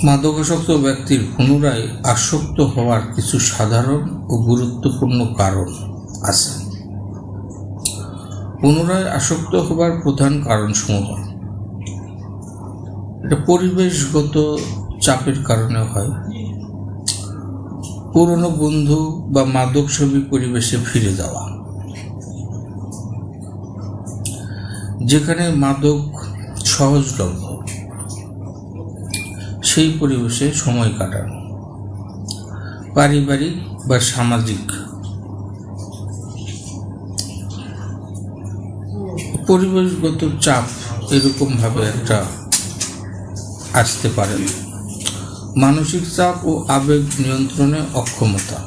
মাদকাসক্ত ব্যক্তির পুনরায় আসক্ত হওয়ার কিছু সাধারণ ও গুরুত্বপূর্ণ কারণ আছে। পুনরায় আসক্ত হবার প্রধান কারণসমূহ, এটা পরিবেশগত চাপের কারণে হয়, পুরনো বন্ধু বা মাদকসেবী পরিবেশে ফিরে যাওয়া, যেখানে মাদক সহজলভ্য সেই পরিবেশে সময় কাটানো, পারিবারিক বা সামাজিক পরিবেশগত চাপ এরকম ভাবে একটা আসতে পারে। মানসিক চাপ ও আবেগ নিয়ন্ত্রণে অক্ষমতা,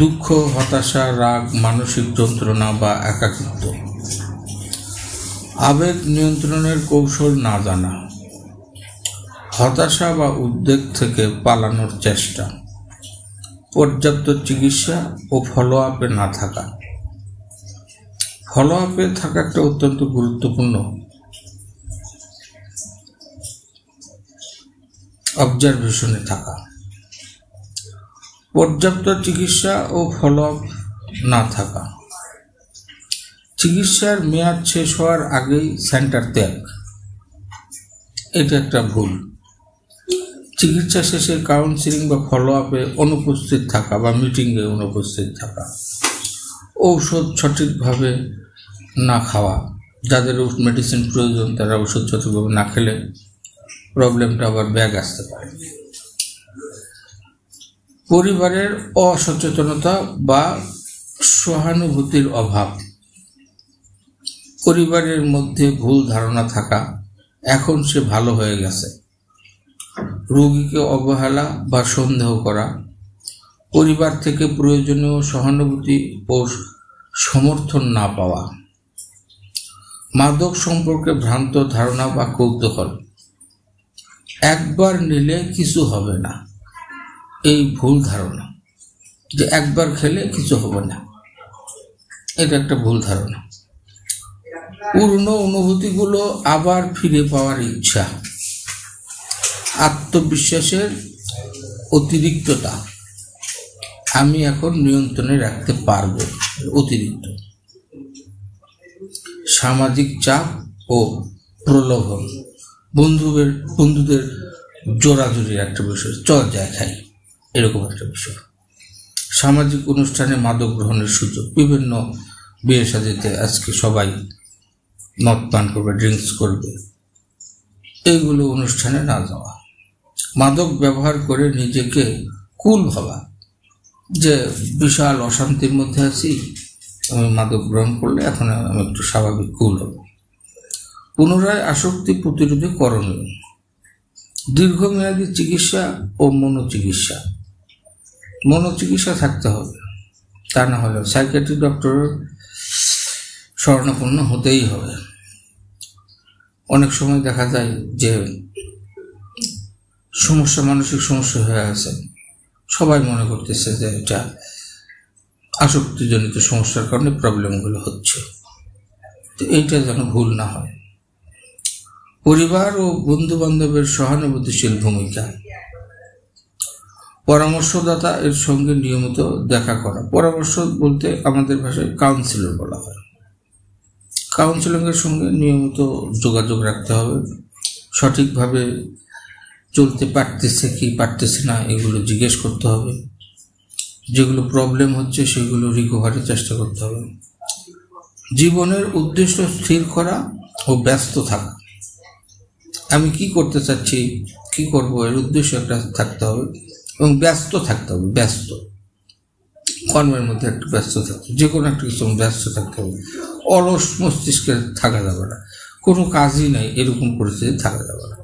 দুঃখ, হতাশা, রাগ, মানসিক যন্ত্রণা বা একাকিত্ব, আবেগ নিয়ন্ত্রণের কৌশল না জানা, হতাশা বা উদ্বেগ থেকে পালানোর চেষ্টা, পর্যাপ্ত চিকিৎসা ও ফলো আপে না থাকা। ফলো আপে থাকা একটা অত্যন্ত গুরুত্বপূর্ণ, অবজারভেশনে থাকা। পর্যাপ্ত চিকিৎসা ও ফলো আপ না থাকা, চিকিৎসার মেয়াদ শেষ হওয়ার আগেই সেন্টার ত্যাগ, এটা একটা ভুল। চিকিৎসা শেষে কাউন্সিলিং বা ফলো আপে অনুপস্থিত থাকা বা মিটিংয়ে অনুপস্থিত থাকা, ঔষধ সঠিকভাবে না খাওয়া, যাদের মেডিসিন প্রয়োজন তারা ওষুধ সঠিকভাবে না খেলে প্রবলেমটা আবার ব্যাক আসতে পারে। পরিবারের অসচেতনতা বা সহানুভূতির অভাব, পরিবারের মধ্যে ভুল ধারণা থাকা এখন সে ভালো হয়ে গেছে, রোগীকে অবহেলা বা সন্দেহ করা, পরিবার থেকে প্রয়োজনীয় সহানুভূতি ও সমর্থন না পাওয়া, মাদক সম্পর্কে ভ্রান্ত ধারণা বা কৌতূহল, একবার নিলে কিছু হবে না, এই ভুল ধারণা যে একবার খেলে কিছু হবে না, এটা একটা ভুল ধারণা। পুরনো অনুভূতিগুলো আবার ফিরে পাওয়ার ইচ্ছা, আত্মবিশ্বাসের অতিরিক্ততা, আমি এখন নিয়ন্ত্রণে রাখতে পারবো, অতিরিক্ত। সামাজিক চাপ ও প্রলোভন, বন্ধুদের জোরাজুরির একটা বিষয়, চল যায় খাই, এরকম একটা বিষয়। সামাজিক অনুষ্ঠানে মাদক গ্রহণের সুযোগ, বিভিন্ন বিয়ে শাদীতে আজকে সবাই মদ পান করবে, ড্রিঙ্কস করবে, এইগুলো অনুষ্ঠানে না যাওয়া। মাদক ব্যবহার করে নিজেকে কুল ভাবা, যে বিশাল অশান্তির মধ্যে আছি, আমি মাদক গ্রহণ করলে এখন আমি একটু স্বাভাবিক কুল হব। পুনরায় আসক্তি প্রতিরোধে করণীয়, দীর্ঘমেয়াদী চিকিৎসা ও মনোচিকিৎসা থাকতে হবে, তা না হলে সাইকিয়াট্রিক ডক্টরের শরণাপন্ন হতেই হবে। অনেক সময় দেখা যায় যে মানসিক সমস্যা হয়ে আছে, সবাই মনে করতেছে যে এটা আসক্তিজনিত সমস্যার কারণে প্রবলেমগুলো হচ্ছে, তো এইটা যেন ভুল না হয়। পরিবার ও বন্ধু বান্ধবের সহানুভূতিশীল ভূমিকা, পরামর্শদাতা এর সঙ্গে নিয়মিত দেখা করা, পরামর্শ বলতে আমাদের ভাষায় কাউন্সিলর বলা হয়। কাউন্সিলরের সঙ্গে নিয়মিত যোগাযোগ রাখতে হবে, সঠিকভাবে চলতে পারতেছে কি পারতেছে না এগুলো জিজ্ঞেস করতে হবে, যেগুলো প্রবলেম হচ্ছে সেগুলো রিকভারির চেষ্টা করতে হবে। জীবনের উদ্দেশ্য স্থির করা ও ব্যস্ত থাকা, আমি কি করতে চাচ্ছি, কি করব, এর উদ্দেশ্য একটা থাকতে হবে এবং ব্যস্ত থাকতে হবে। ব্যস্ত কর্মের মধ্যে একটু ব্যস্ত থাকতে, যে কোনো একটা কিছু ব্যস্ত থাকতে হবে। অলস মস্তিষ্কে থাকা যাবে না, কোনো কাজই নাই এরকম পরিস্থিতি থাকা যাবে না।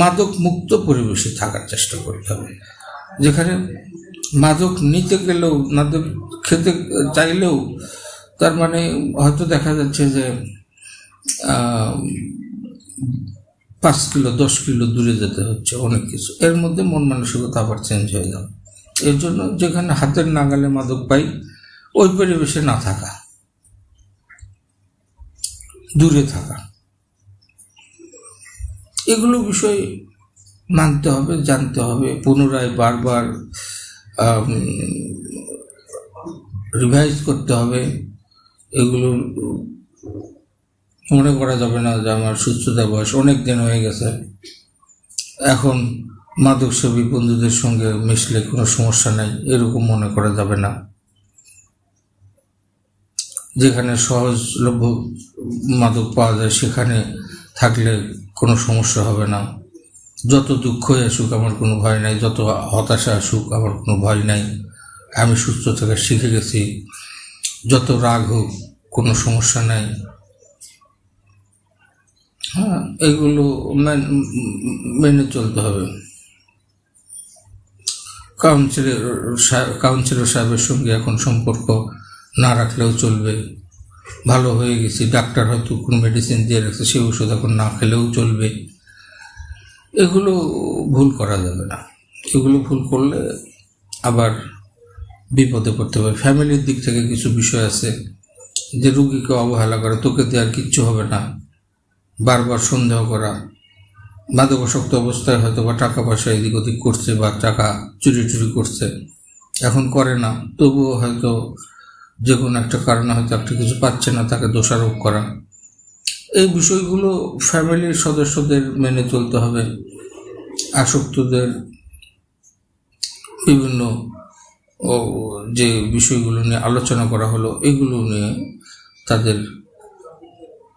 মাদক মুক্ত পরিবেশে থাকার চেষ্টা করতে হবে, যেখানে মাদক নিতে গেলেও, মাদক খেতে চাইলেও তার মানে হয়তো দেখা যাচ্ছে যে 5 কিলো 10 কিলো দূরে যেতে হচ্ছে, অনেক কিছু। এর মধ্যে মন মানসিকতা আবার চেঞ্জ হয়ে যাবে। এর জন্য যেখানে হাতের নাগালে মাদক পাই ওই পরিবেশে না থাকা, দূরে থাকা, এগুলো বিষয় মানতে হবে, জানতে হবে, পুনরায় বারবার রিভাইজ করতে হবে। এগুলো মনে করা যাবে না যে আমার সুস্থতা বয়স অনেক দিন হয়ে গেছে, এখন মাদকসেবী বন্ধুদের সঙ্গে মিশলে কোনো সমস্যা নাই, এরকম মনে করা যাবে না। যেখানে সহজলভ্য মাদক পাওয়া যায় সেখানে থাকলে কোনো সমস্যা হবে না। যত দুঃখই আসুক আমার কোনো ভয় নাই, যত হতাশা আসুক আমার কোনো ভয় নাই, আমি সুস্থ থেকে শিখে গেছি। যত রাগ হোক কোনো সমস্যা নাই। হ্যাঁ, এগুলো মেনে চলতে হবে। কাউন্সিলর সাহেবের সঙ্গে এখন সম্পর্ক না রাখলেও চলবে। ভালো হয়ে গেছি, ডাক্তার হয়তো কোনো মেডিসিন দিয়ে রাখছে, সেই ওষুধ এখন না খেলেও চলবে। এগুলো ভুল করা যাবে না। এগুলো ভুল করলে আবার বিপদে পড়তে পারে। ফ্যামিলির দিক থেকে কিছু বিষয় আছে যে রুগীকে অবহেলা করে, তোকে দিয়ে আর কিচ্ছু হবে না, বারবার সন্দেহ করা। মাদকাসক্ত অবস্থায় হয়তো বা টাকা পয়সা এদিক ওদিক করছে বা টাকা চুরি করছে, এখন করে না, তবুও হয়তো যে কোনো একটা কারণে হয়তো একটা কিছু পাচ্ছে না, তাকে দোষারোপ করা। এই বিষয়গুলো ফ্যামিলির সদস্যদের মেনে চলতে হবে। আসক্তদের বিভিন্ন যে বিষয়গুলো নিয়ে আলোচনা করা হলো, এগুলো নিয়ে তাদের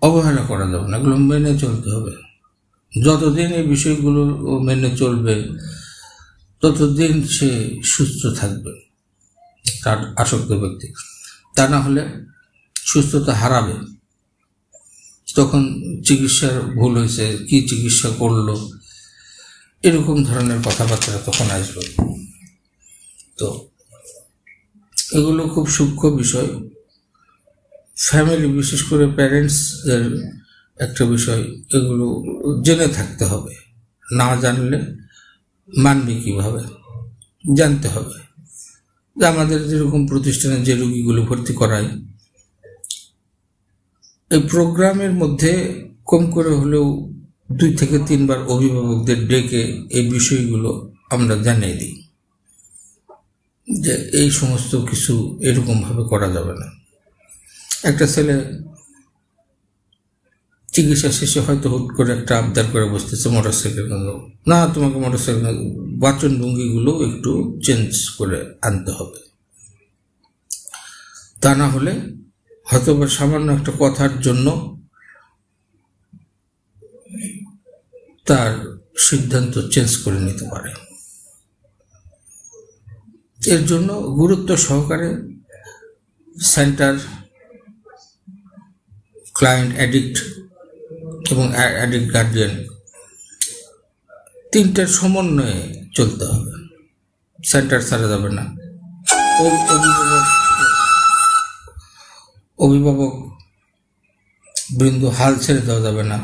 অবহেলা করা যাবে না, এগুলো মেনে চলতে হবে। যতদিন এই বিষয়গুলো মেনে চলবে ততদিন সে সুস্থ থাকবে, তার আসক্ত ব্যক্তি। তা না হলে সুস্থতা হারাবে, তখন চিকিৎসার ভুল হয়েছে, কি চিকিৎসা করলো, এরকম ধরনের কথাবার্তা তখন আসবে। তো এগুলো খুব সূক্ষ্ম বিষয়। ফ্যামিলি, বিশেষ করে প্যারেন্টসদের একটা বিষয়, এগুলো জেনে থাকতে হবে। না জানলে মানবে কিভাবে? জানতে হবে যে আমাদের যেরকম প্রতিষ্ঠানে যে রোগীগুলো ভর্তি করায়, এই প্রোগ্রামের মধ্যে কম করে হলেও 2 থেকে 3 বার অভিভাবকদের ডেকে এই বিষয়গুলো আমরা জানিয়ে দিই যে এই সমস্ত কিছু এরকমভাবে করা যাবে না। একটা ছেলে চিকিৎসা শেষে হয়তো হুট করে একটা আবদার করে বসতেছে মোটরসাইকেল, না তোমাকে মোটরসাইকেল, বাচন ভঙ্গিগুলো একটু চেঞ্জ করে আনতে হবে। তা না হলে হয়তো বা সামান্য একটা কথার জন্য তার সিদ্ধান্ত চেঞ্জ করে নিতে পারে। এর জন্য গুরুত্ব সহকারে সেন্টার, ক্লায়েন্ট, অ্যাডিক্ট এবং অ্যাডিক্ট গার্ডিয়ান 3টার সমন্বয়ে চলতে হবে। সেন্টার ছাড়া যাবে না। অভিভাবক বৃন্দ হাল ছেড়ে দেওয়া যাবে না,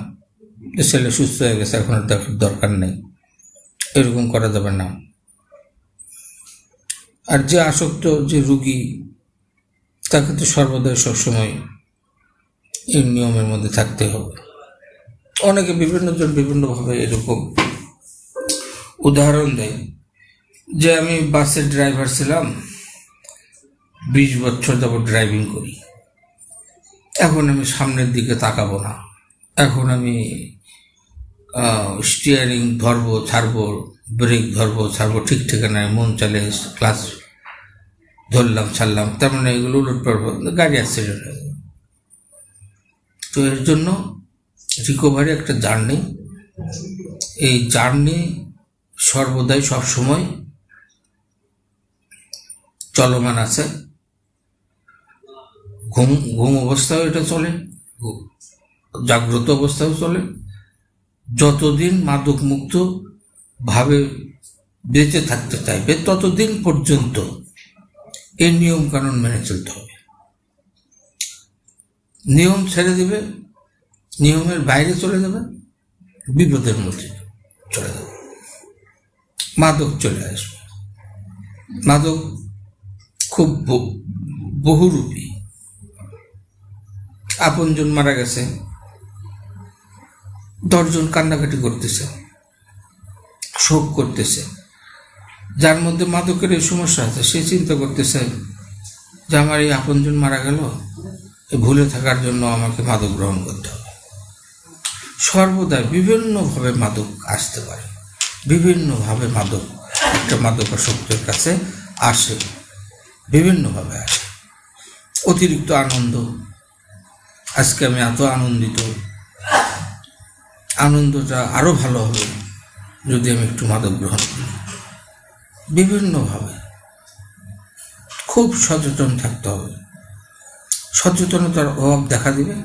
ছেলে সুস্থ হয়ে গেছে এখন আর দরকার নেই, এরকম করা যাবে না। আর যে আসক্ত, যে রুগী, তাকে তো সর্বদাই সবসময় এই নিয়মের মধ্যে থাকতে হবে। অনেকে বিভিন্নজন বিভিন্নভাবে এরকম উদাহরণ দেয় যে আমি বাসের ড্রাইভার ছিলাম, 20 বছর যাবত ড্রাইভিং করি, এখন আমি সামনের দিকে তাকাবো না, এখন আমি স্টিয়ারিং ধরবো ছাড়বো, ব্রেক ধরবো ছাড়বো, ঠিক ঠিকানায় মন চালে ক্লাস ধরলাম ছাড়লাম, তার মানে এগুলো উলটপালট, গাড়ি অ্যাক্সিডেন্ট হয়ে গেল। তো এর জন্য রিকভারি একটা জার্নি, এই জার্নি সর্বদাই সবসময় চলমান আছে। ঘুম অবস্থাও এটা চলে, জাগ্রত অবস্থাও চলে। যতদিন মাদক মুক্ত ভাবে বেঁচে থাকতে চাইবে ততদিন পর্যন্ত এই নিয়ম কানুন মেনে চলতে হবে। নিয়ম ছেড়ে দিবে, নিয়মের বাইরে চলে যাবে, বিপদের মধ্যে চলে যাবে, মাদক চলে আসবে। মাদক খুব বহুরূপী। আপনজন মারা গেছে, 10 জন কান্নাকাটি করতেছে, শোক করতেছে, যার মধ্যে মাদকের এই সমস্যা আছে, সে চিন্তা করতেছে যে আমার এই আপনজন মারা গেল, ভুলে থাকার জন্য আমাকে মাদক গ্রহণ করতে হবে। সর্বদাই বিভিন্নভাবে মাদক আসতে পারে, বিভিন্নভাবে মাদক একটা মাদকাসক্তের কাছে আসে, বিভিন্নভাবে আসে। অতিরিক্ত আনন্দ, আজকে আমি এত আনন্দিত, আনন্দটা আরো ভালো হবে যদি আমি একটু মাদক গ্রহণ করি। বিভিন্নভাবে খুব সচেতন থাকতে হবে। সচেতনতার অভাব দেখা দিবে,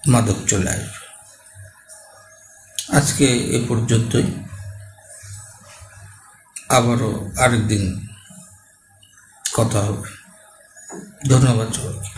মাদক চলে আসবে। আজকে এ পর্যন্তই, আবারও আরেকদিন কথা হবে। ধন্যবাদ সবাইকে।